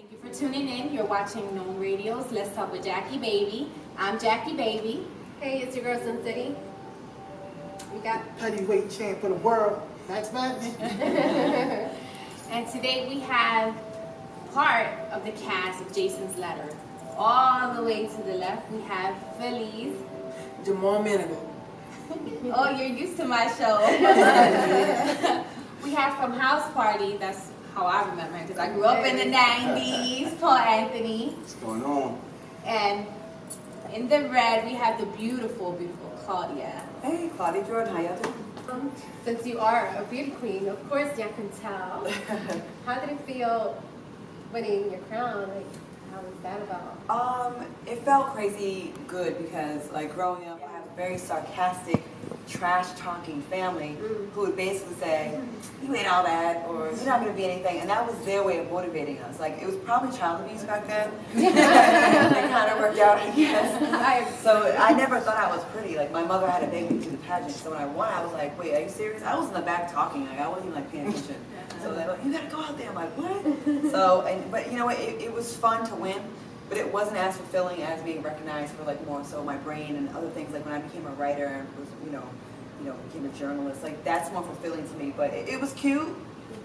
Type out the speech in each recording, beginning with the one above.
Thank you for tuning in. You're watching Known Radio's Let's Talk with JacquieBabi. I'm JacquieBabi. Hey, it's your girl Sun City. We got heavyweight champ of the world, Max Madden. And today we have part of the cast of Jason's Letter. All the way to the left, we have Feliz. Jamal Manigal. Oh, you're used to my show. We have from House Party, that's how I remember it, because I grew up in the 90s, Paul Anthony. What's going on? And in the red, we have the beautiful, beautiful Claudia. Hey, Claudia Jordan, how y'all doing? since you are a beauty queen, of course y'all can tell. How did it feel winning your crown? Like, how was that about? It felt crazy good because, like, growing up, I have a very sarcastic, trash-talking family who would basically say, "You ain't all that," or "You're not gonna be anything," and that was their way of motivating us. Like, it was probably child abuse back then. It kind of worked out, I guess. So I never thought I was pretty. Like, my mother had to beg me to do the pageant, so when I won, I was like, "Wait, are you serious?" I was in the back talking, like, I wasn't even like paying attention. So they're like, "You gotta go out there." I'm like, "What?" So, but you know what? It was fun to win. But it wasn't as fulfilling as being recognized for, like, more so my brain and other things. Like when I became a writer and was, became a journalist. Like, that's more fulfilling to me. But it was cute.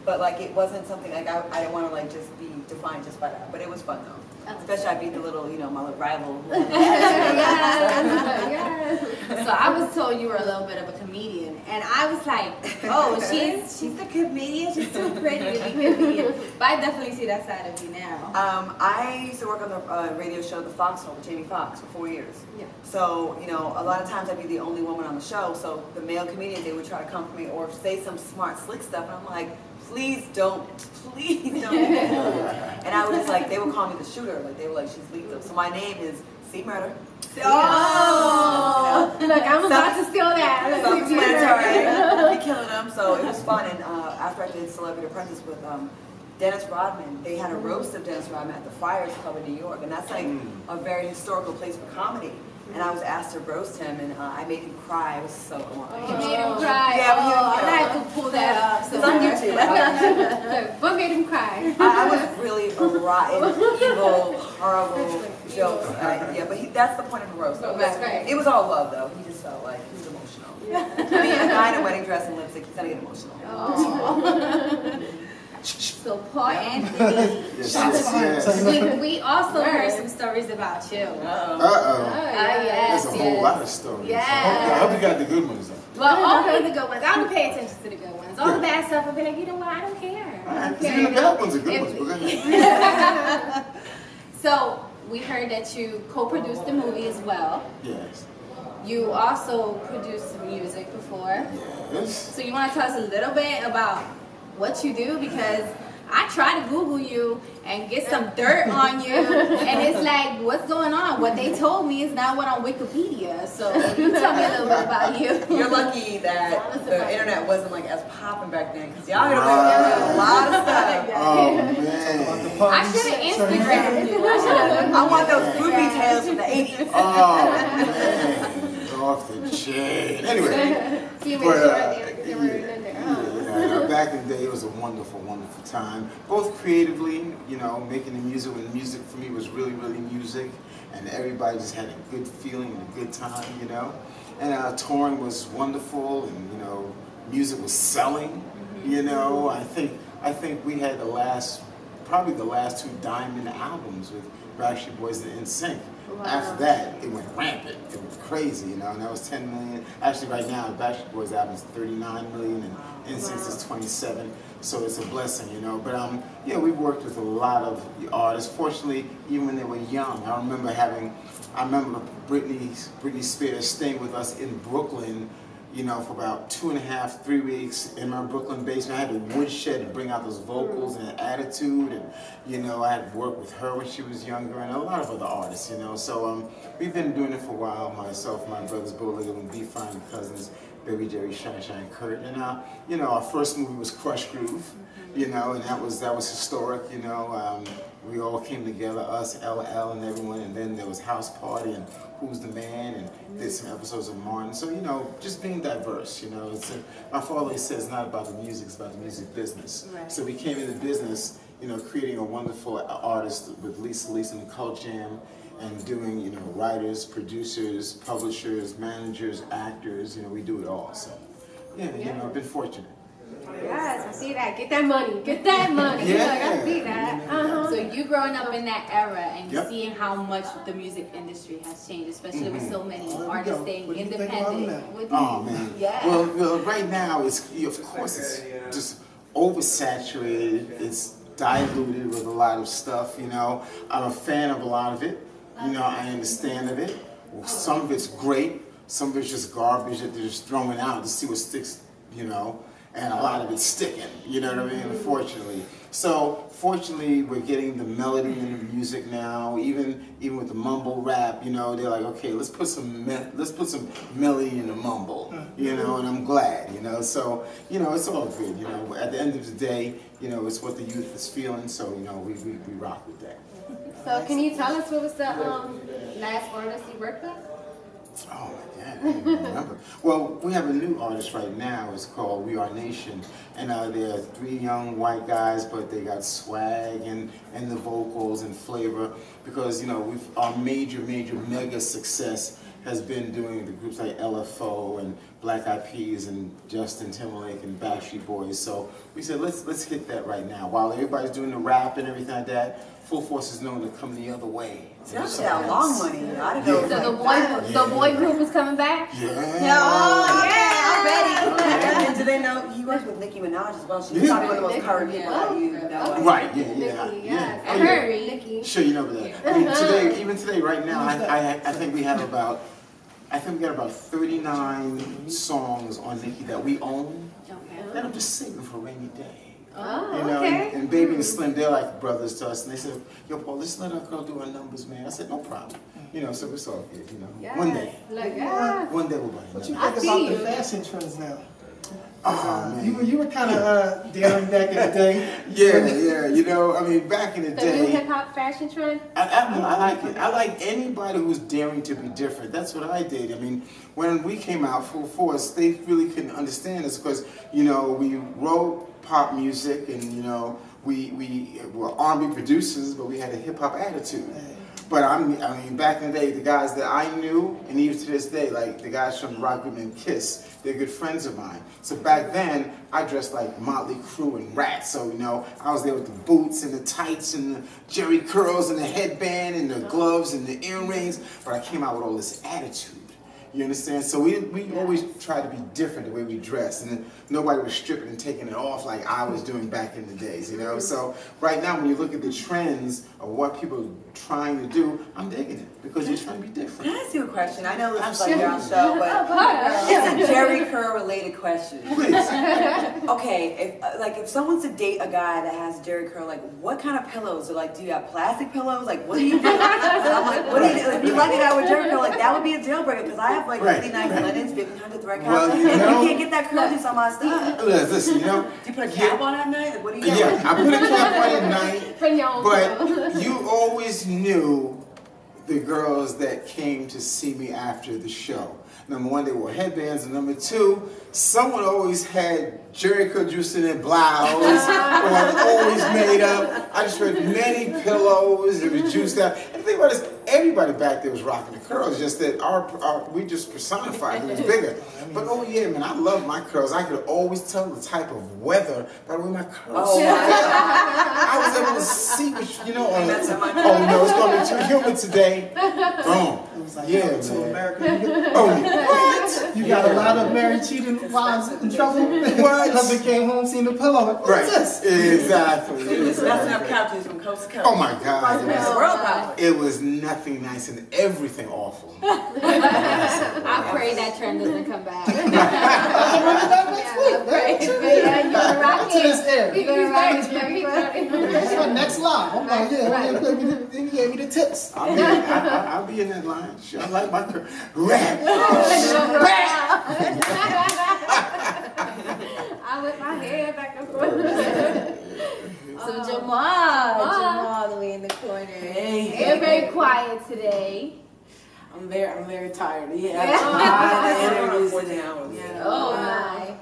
But like it wasn't something like I didn't want to like just be defined just by that. But it was fun though. Especially I beat the little, my little rival. So I was told you were a little bit of a comedian, and I was like, oh, she's the comedian. She's too pretty to be comedian. But I definitely see that side of you now. I used to work on the radio show The Foxhole with Jamie Foxx for 4 years. Yeah. So, a lot of times I'd be the only woman on the show. So the male comedians, they would try to come for me or say some smart, slick stuff. And I'm like, please don't be fooled. And I was like, they would call me the shooter. Like, they were like, she's lethal. So my name is C Murder. Oh! Look, I'm about to steal that. Self-explanatory. Be killing them. So it was fun. And after I did Celebrity Apprentice with Dennis Rodman, they had a roast of Dennis Rodman at the Friars Club in New York. And that's like a very historical place for comedy. And I was asked to roast him, and I made him cry. It was so fun. You made him cry. Yeah, I could pull that up. It's on YouTube. What made him cry? I was really a rotten, evil, horrible joke. But that's the point of the roast. It was all love, though. He just felt like he was emotional. I mean, a guy in a wedding dress and lipstick, he's gonna get emotional. So Paul Anthony, we also heard some stories about you. There's a whole lot of stories. Yeah. I hope you got the good ones though. Well, only the good ones. I don't pay attention to the good ones. All the bad stuff, I'll be like, you know what? I don't care. I don't care. The bad ones are good ones. But go ahead. So we heard that you co-produced the movie as well. Yes. You also produced some music before. Yes. So you want to tell us a little bit about what you do, because I try to Google you and get some dirt on you, and it's like, what's going on? What they told me is not what on Wikipedia. So you tell me a little bit about you. You're lucky that the internet wasn't like as popping back then, because y'all a lot of stuff. Oh man. I should have Instagrammed you. I want those groupie tales from the 80s. Oh man. Off the chain. Anyway. Back in the day, it was a wonderful, wonderful time. Both creatively, making the music. When the music for me was really, really music, and everybody just had a good feeling and a good time, And touring was wonderful, and music was selling. I think we had probably the last 2 diamond albums with Backstreet Boys and NSYNC. Wow. After that, it went rampant. It was crazy, and that was 10 million. Actually, right now, Backstreet Boys album is 39 million, and NSYNC is 27. So it's a blessing, But we've worked with a lot of artists. Fortunately, even when they were young, I remember Britney Spears staying with us in Brooklyn. For about 2.5, 3 weeks in my Brooklyn basement. I had a woodshed to bring out those vocals and attitude, and I had worked with her when she was younger, and a lot of other artists, So we've been doing it for a while. Myself, my brothers, Bo Liggett and B Fine Cousins. Baby Jerry, Shine Shine Kurt. And you know, our first movie was Crush Groove, you know, and that was historic, you know. We all came together, us, LL, and everyone, and then there was House Party and Who's the Man, and did some episodes of Martin. So, you know, just being diverse, you know. My father always says it's not about the music, it's about the music business. Right. So we came into business, you know, creating a wonderful artist with Lisa and the Cult Jam, and doing, you know, writers, producers, publishers, managers, actors, you know, we do it all. So, yeah, you know, I've been fortunate. Yes, I see that. Get that money. Get that money. Yeah. Like, I see that. So you growing up in that era and Yep. seeing how much the music industry has changed, especially with so many There we artists go. staying What do you think about independent. that? What do Oh you- man. Yeah. Well, right now it's of course it's just oversaturated. It's diluted with a lot of stuff. You know, I'm a fan of a lot of it. You know, I understand of it. Some of it's great. Some of it's just garbage that they're just throwing out to see what sticks. You know, and a lot of it's sticking. You know what I mean? Unfortunately. So fortunately, we're getting the melody in the music now. Even with the mumble rap, you know, they're like, okay, let's put some melody in the mumble, you know. And I'm glad, you know. So you know, it's all good, you know. At the end of the day, you know, it's what the youth is feeling. So you know, we rock with that. So can you tell us what was the last artist you worked with? Oh my God, I don't even remember. Well, we have a new artist right now. It's called We Are Nation, and they're 3 young white guys, but they got swag and the vocals and flavor. Because you know, our major mega success has been doing the groups like LFO and Black Eyed Peas and Justin Timberlake and Backstreet Boys. So we said let's hit that right now. While everybody's doing the rap and everything like that, Full Force is known to come the other way. That's that long money. I didn't know. Yeah. So the boy group is coming back? Yeah. Oh, yeah, I'm ready. And do they know he works with Nicki Minaj as well? She's probably one of the most current people that you know. Right, yeah. Nikki, yes. I Oh, yeah. heard. Nikki. Sure, you know that. I mean, even today, right now, I think we have about 39 songs on Nicki that we own, Okay. that I'm just saving for a rainy day. Oh, You know, okay. and Baby and Slim, they're like brothers to us, and they said, "Yo, Paul, let's let our girl do our numbers, man." I said, "No problem." You know, so it's all good. You know, Yes. one day, Look, yeah. one day we'll buy What you another. think I about see the you. fashion trends now? Oh man, You were kind of daring back in the day. yeah. You know, I mean, back in the The new day. hip hop fashion trend. I like it. I like anybody who's daring to be different. That's what I did. I mean, when we came out Full Force, they really couldn't understand us because, you know, we wrote pop music and, you know, we were R&B producers, but we had a hip hop attitude. But I mean, back in the day, the guys that I knew, and even to this day, like the guys from rock group named Kiss, they're good friends of mine. So back then, I dressed like Motley Crue and Rat. So, you know, I was there with the boots and the tights and the jerry curls and the headband and the gloves and the earrings. But I came out with all this attitude. You understand? So we always tried to be different the way we dressed, and nobody was stripping and taking it off like I was doing back in the days, you know? So right now when you look at the trends of what people are trying to do, I'm digging it because you're trying to be different. Can I ask you a question? I know this is like your show, but Oh, it's a Jerry Curl related question. Please. Okay, if someone's to date a guy that has Jerry Curl, like what kind of pillows? So like, do you have plastic pillows? Like, what do you do? I'm like, what do you do? If you like a guy with Jerry Curl, like that would be a deal breaker because I have like Right, really nice right. linens, 1,500 thread count, Well, you and know- you can't get that curl juice on my stuff. Listen, you know. Do you put a cap on at night? Like, what do you do? Yeah, I put a cap on at night. From your own But you always knew the girls that came to see me after the show. Number one, they wore headbands, and number two, someone always had Jerry curl juice in their blouse, or always made up. I just read many pillows, it was juiced out. And the thing about it is, everybody back there was rocking the curls, just that we just personified it was bigger. But oh yeah, man, I love my curls. I could always tell the type of weather by the way my curls. Oh, I was able to see, what, you know, oh no, it's gonna be too humid today. Boom. It was like, Yeah, yo, to man. America. Oh, what? You got a lot of married cheating wives in trouble. What? Husband came home, seen the pillow. Like, Right. what's this? Exactly. Messing up couches from coast to coast. Oh my God. It It's was, a world power. it was nothing nice and everything awful. I pray that trend doesn't come back. I'm gonna run it back next week. I pray. But yeah, you're gonna rock To this it. air. You're gonna rock charge. Yeah, he That's my next line. I'm like, yeah, he gave me the tips. I'll be in that line. Sure, I like my rap. I whip my hair back and forth. So Jamal all the way in the corner. Hey. You're very quiet today. I'm very tired. Yeah, I Oh my.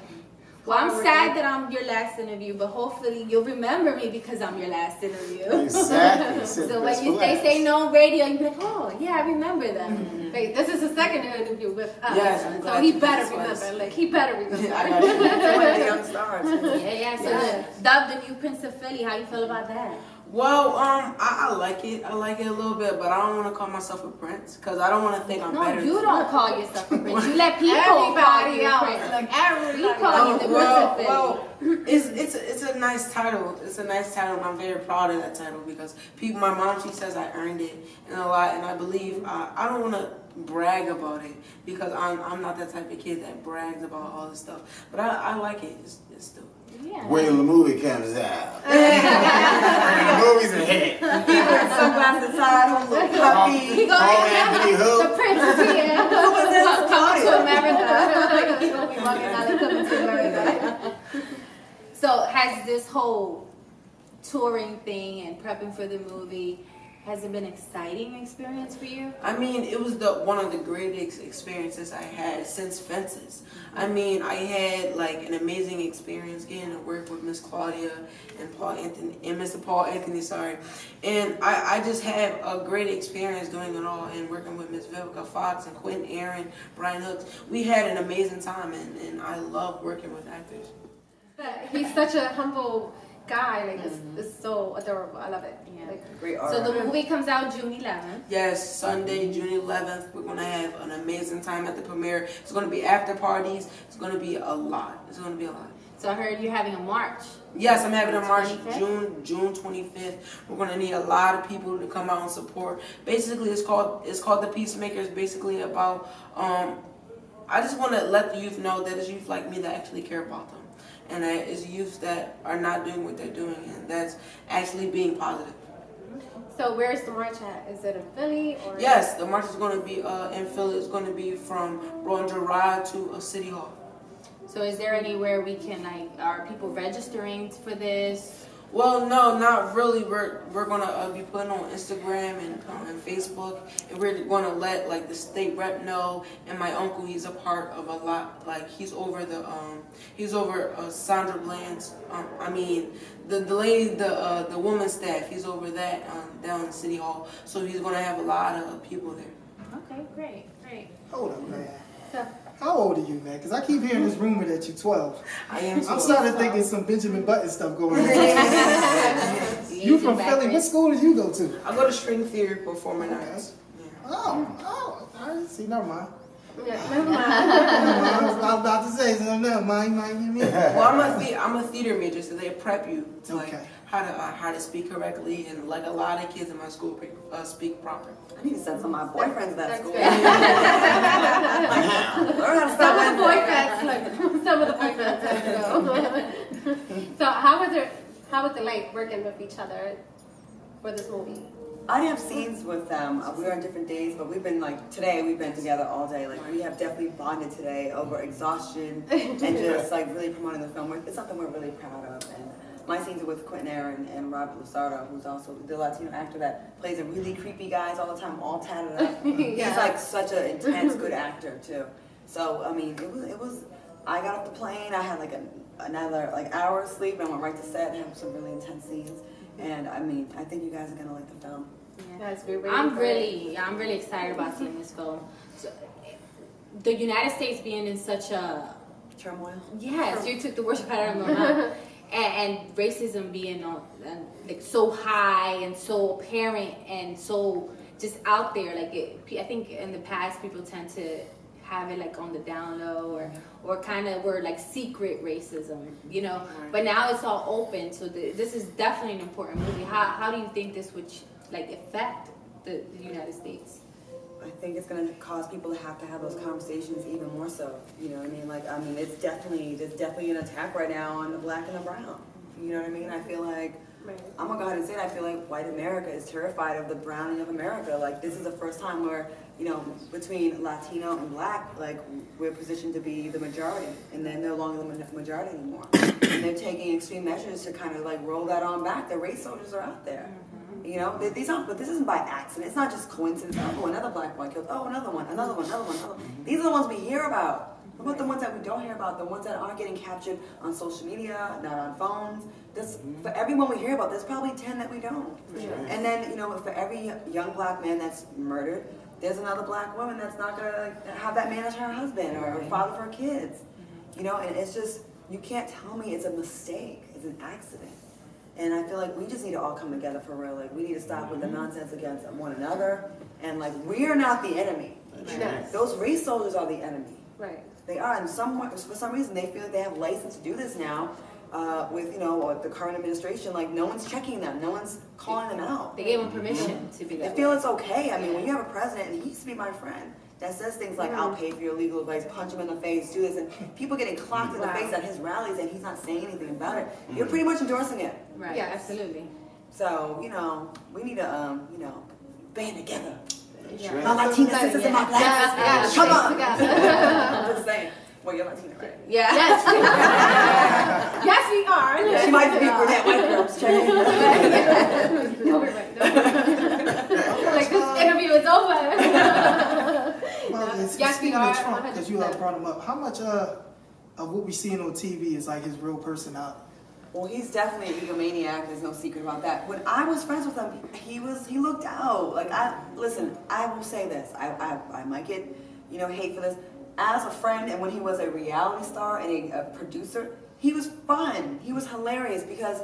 Well, I'm sad that I'm your last interview, but hopefully you'll remember me because I'm your last interview. Exactly. So when you say no on radio, you'll be like, oh, yeah, I remember them. Wait, this is the second interview with us. Yes, I'm so glad he you better did this remember. Like, he better remember. I got you. One of the young stars. Yeah. So dubbed the new Prince of Philly. How you feel about that? Well, I like it. I like it a little bit, but I don't want to call myself a prince because I don't want to think I'm No, better. you don't call yourself a prince. You let people Everybody call you a else, prince. like We call you the Prince of Philly. Well, it's a nice title. It's a nice title, and I'm very proud of that title because my mom, she says I earned it and a lot, and I believe I don't want to brag about it because I'm not that type of kid that brags about all this stuff. But I like it. It's still. Yeah. Wait till the movie comes out. The movie's a hit. Sunglasses aside, a little puppy. Call Anthony The Hope. Prince is here. Who was this? Coming to America. He's gonna be walking out and coming to America. So has this whole touring thing and prepping for the movie, has it been an exciting experience for you? I mean, it was one of the greatest experiences I had since Fences. I mean, I had like an amazing experience getting to work with Miss Claudia and Mr. Paul Anthony, sorry. And I just had a great experience doing it all and working with Miss Vivica Fox and Quentin Aaron, Brian Hooks. We had an amazing time and I love working with actors. But he's such a humble guy. Like, it's so adorable. I love it. Yeah. Like, Great art. So the movie comes out June 11th. Yes, Sunday, June 11th. We're going to have an amazing time at the premiere. It's going to be after parties. It's going to be a lot. It's going to be a lot. So I heard you're having a march. Yes, I'm having a march 25th? June 25th. We're going to need a lot of people to come out and support. Basically, it's called The Peacemakers. Basically about, I just want to let the youth know that it's youth like me that actually care about them. And that it's youth that are not doing what they're doing, and that's actually being positive. so where's the march at? Is it in Philly or? Yes, the march is going to be in Philly. It's going to be from Roger Ride to City Hall. So is there anywhere we can, like, are people registering for this? Well, no, not really. We're going to be putting on Instagram and Facebook, and we're going to let like the state rep know. And my uncle, he's a part of a lot. Like he's over Sandra Bland's. I mean, the lady, the woman's staff. He's over that down in City Hall. So he's going to have a lot of people there. Okay, great. Hold up, man. So, How old are you, man? Because I keep hearing this rumor that you're 12. I am. I'm starting to think it's some Benjamin Button stuff going on. You from Philly? What school did you go to? I go to String Theory Performing Arts. Oh, all right. See, never mind. yeah, never mind. I was about to say something. Never mind, you mean? Well, I'm a theater major, so they prep you to like Okay. how to speak correctly, and like a lot of kids in my school speak proper. I need to send some of my boyfriends to that That's school. good. Learn how to Some stop of the boyfriends, like, some of the boyfriends have to go. So how was it like working with each other for this movie? I didn't have scenes with them. We were on different days, but we've been today we've been together all day. Like we have definitely bonded today over exhaustion and just like really promoting the film. It's something we're really proud of. And my scenes are with Quentin Aaron and Robert Lusardo, who's also the Latino actor that plays a really creepy guys all the time, all tatted up. Yeah. He's like such an intense, good actor too. So I mean, it was. I got off the plane. I had like another hour of sleep, and I went right to set and had some really intense scenes. And I mean, I think you guys are gonna like the film. Yes, we're I'm really excited about seeing this film. So, the United States being in such a Turmoil. yes, you took the words right out of my mouth. And racism being like so high and so apparent and so just out there. Like I think in the past people tend to have it like on the down low or kind of were like secret racism, you know. Right. But now it's all open. So this is definitely an important movie. How do you think this would like affect the United States? I think it's going to cause people to have those conversations even more so. You know what I mean? There's definitely an attack right now on the black and the brown. You know what I mean? I feel like, Right. I'm gonna go ahead and say it, I feel like white America is terrified of the browning of America. Like, this is the first time where, you know, between Latino and Black, like, we're positioned to be the majority, and then no longer the majority anymore. And they're taking extreme measures to kind of like roll that on back. The race soldiers are out there. You know, these aren't, but this isn't by accident. It's not just coincidence. Oh, another Black boy killed. Oh, another one, another one, another one, another one. These are the ones we hear about. What about the ones that we don't hear about? The ones that aren't getting captured on social media, not on phones. For everyone we hear about, there's probably 10 that we don't. Sure. And then, you know, for every young Black man that's murdered, there's another Black woman that's not gonna like, have that man as her husband or father for her kids. You know, and it's just, you can't tell me it's a mistake. It's an accident. And I feel like we just need to all come together for real. Like, we need to stop with the nonsense against one another. And like, we are not the enemy. Yes. Those race soldiers are the enemy. Right. They are, and for some reason they feel like they have license to do this now with, you know, the current administration. Like, no one's checking them, no one's calling them out. They gave him permission to be They that feel way. it's okay. I mean, when you have a president, and he used to be my friend, that says things like, I'll pay for your legal advice, punch him in the face, do this, and people getting clocked in the face at his rallies and he's not saying anything about it, you're pretty much endorsing it. Right, Yeah. absolutely. So, you know, we need to, you know, band together. That's My right. Latina sisters and my Black Yeah, sisters. Come on. together. I'm just saying. Well, you're Latina, right? Yeah. Yes. Yes, we are. She might be brunette white girl. Just checking. No, we're right. No. Like, this interview is over. Well, Yes, we speaking are, of Trump, because you 100%. brought him up, how much of what we're seeing on TV is like his real personality? Well, he's definitely an egomaniac. There's no secret about that. When I was friends with him, he looked out. Like, listen, I will say this. I might get, you know, hate for this. As a friend, and when he was a reality star and a producer, he was fun. He was hilarious because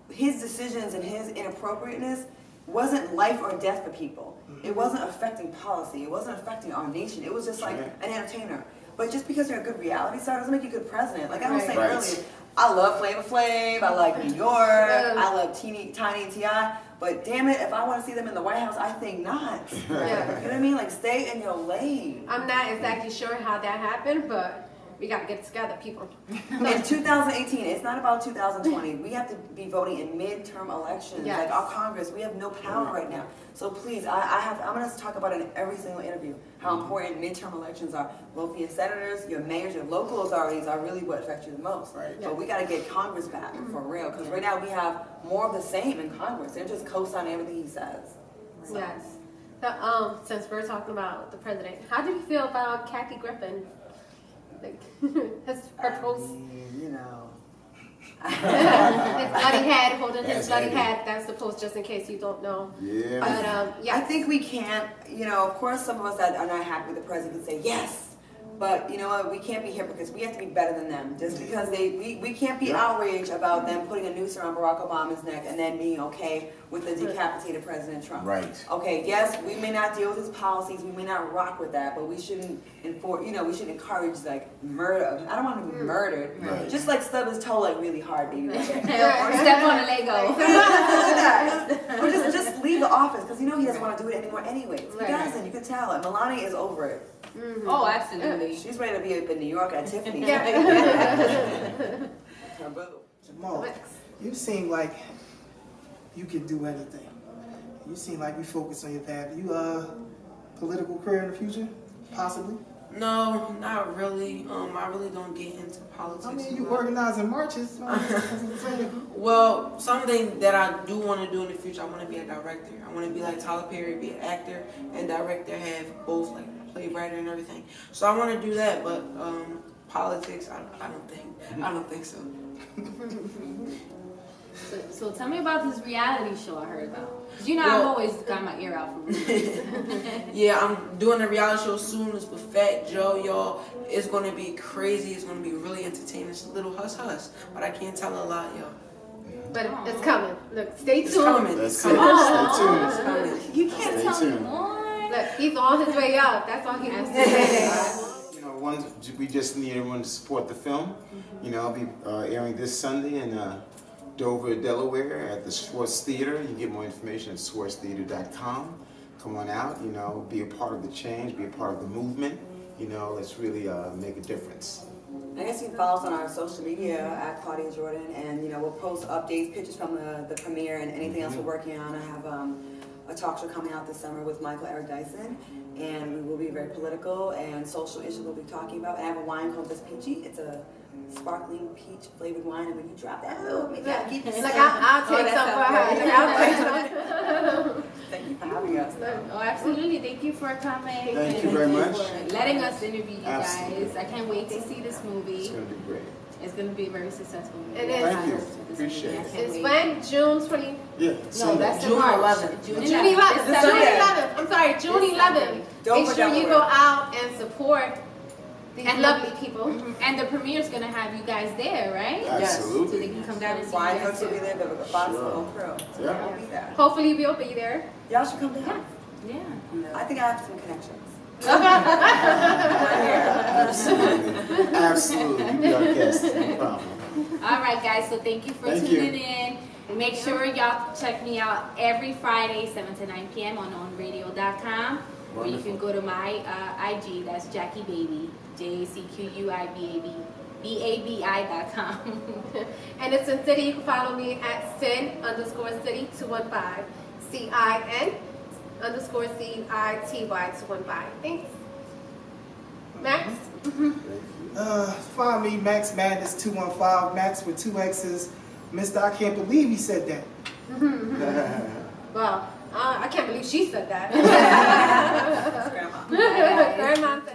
his decisions and his inappropriateness wasn't life or death for people. It wasn't affecting policy. It wasn't affecting our nation. It was just like an entertainer. But just because you're a good reality star doesn't make you a good president. Like I was saying earlier, I love Flavor Flav, I like New York, I love Tiny and T.I., but damn it, if I want to see them in the White House, I think not. Yeah. You know what I mean? Like, stay in your lane. I'm not exactly sure how that happened, but we got to get together, people. In 2018, it's not about 2020. We have to be voting in midterm elections. Yes. Like our Congress, we have no power right now. So please, I'm going to talk about it in every single interview, how important midterm elections are. Well, for your senators, your mayors, your local authorities are really what affect you the most. Right. But we got to get Congress back for real, because right now we have more of the same in Congress. They're just co-signing everything he says. So. Yes. So, since we're talking about the president, how do you feel about Kathy Griffin? Like, her post. You know. His bloody head, holding his That's bloody heavy. head. That's the post, just in case you don't know. Yeah. But I think we can't, you know, of course some of us that are not happy with the president can say yes. But you know what, we can't be hypocrites. We have to be better than them. Just because we can't be outraged about them putting a noose around Barack Obama's neck and then being okay with the decapitated President Trump. Right. Okay, yes, we may not deal with his policies, we may not rock with that, but we shouldn't enforce, you know, we shouldn't encourage like murder. I don't want to be murdered. Right. Just like stub his toe like really hard, baby. Or step on a Lego. Or just leave the office because you know he doesn't want to do it anymore anyways. He Right. doesn't. You can tell. And Melania is over it. Oh, absolutely. She's ready to be up in New York at Tiffany's. Taboo. Jamal, you seem like you can do anything. You seem like you focus on your path. You political career in the future? Possibly? No, not really. I really don't get into politics. I mean, you but- organizing marches. That's what I'm saying. Well, something that I do want to do in the future, I want to be a director. I want to be like Tyler Perry, be an actor and director, have both, like play writer and everything. So I want to do that, but politics, I don't think so. So tell me about this reality show I heard about. 'Cause you know Well- I've always got my ear out for movies. Yeah, I'm doing a reality show soon. It's with Fat Joe, y'all. It's gonna be crazy. It's gonna be really entertaining. It's a little hush, but I can't tell a lot, y'all. But it's coming. Look, stay tuned. It's coming. That's It's it. coming. Stay tuned. It's coming. You can't Stay tell me tuned. more. Look, he's on his way up. That's all he has to say. You know, we just need everyone to support the film. You know, I'll be airing this Sunday in Dover, Delaware at the Schwartz Theater. You can get more information at schwartztheater.com. Come on out, you know, be a part of the change, be a part of the movement. You know, let's really make a difference. I guess you can follow us on our social media at Claudia Jordan, and we'll post updates, pictures from the premiere, and anything else we're working on. I have a talk show coming out this summer with Michael Eric Dyson, and we will be very political and social issues we'll be talking about. And I have a wine called Just Peachy. It's a sparkling peach flavored wine, and when you drop that little, maybe I'll keep it. Like I'll take some for her. I'll take some. Thank you for having us. Oh, absolutely. Thank you for coming. Thank you very much. For letting us interview you Absolutely. guys. I can't wait to see this movie. It's going to be great. It's going to be a very successful movie. It is. Thank you. I hope so. This Appreciate movie, I it. can't It's wait. when? June 20. Yeah, No, Sunday. that's in June March. 11th. June June 11th. 11th. This June Sunday. 11th. I'm sorry, June This 11th. Sunday. Don't Make forget sure you where. go out and support these And lovely the- people. And the premiere's going to have you guys there, right? Yes. So they Absolutely. can come down and see Wine you guys cooks will be too. there, but the box Sure. whole crew. So Yeah. I'll be there. Hopefully we'll be there. Y'all should come down. Yeah. I think I have some connections. Absolutely. Absolutely. Be our guest. No problem. All right, guys. So thank you for Thank you. tuning in. Make sure y'all check me out every Friday, 7 to 9 p.m. on onradio.com. Or you can go to my IG. That's JacquieBabi. JacquieBabi.com. And it's in City. You can follow me at Sin_City215. CIN_CITY215. Thanks. Max? Find me, Max Madness 215, Max with 2 X's. Mister, I can't believe he said that. Well, I can't believe she said that. Grandma. Grandma said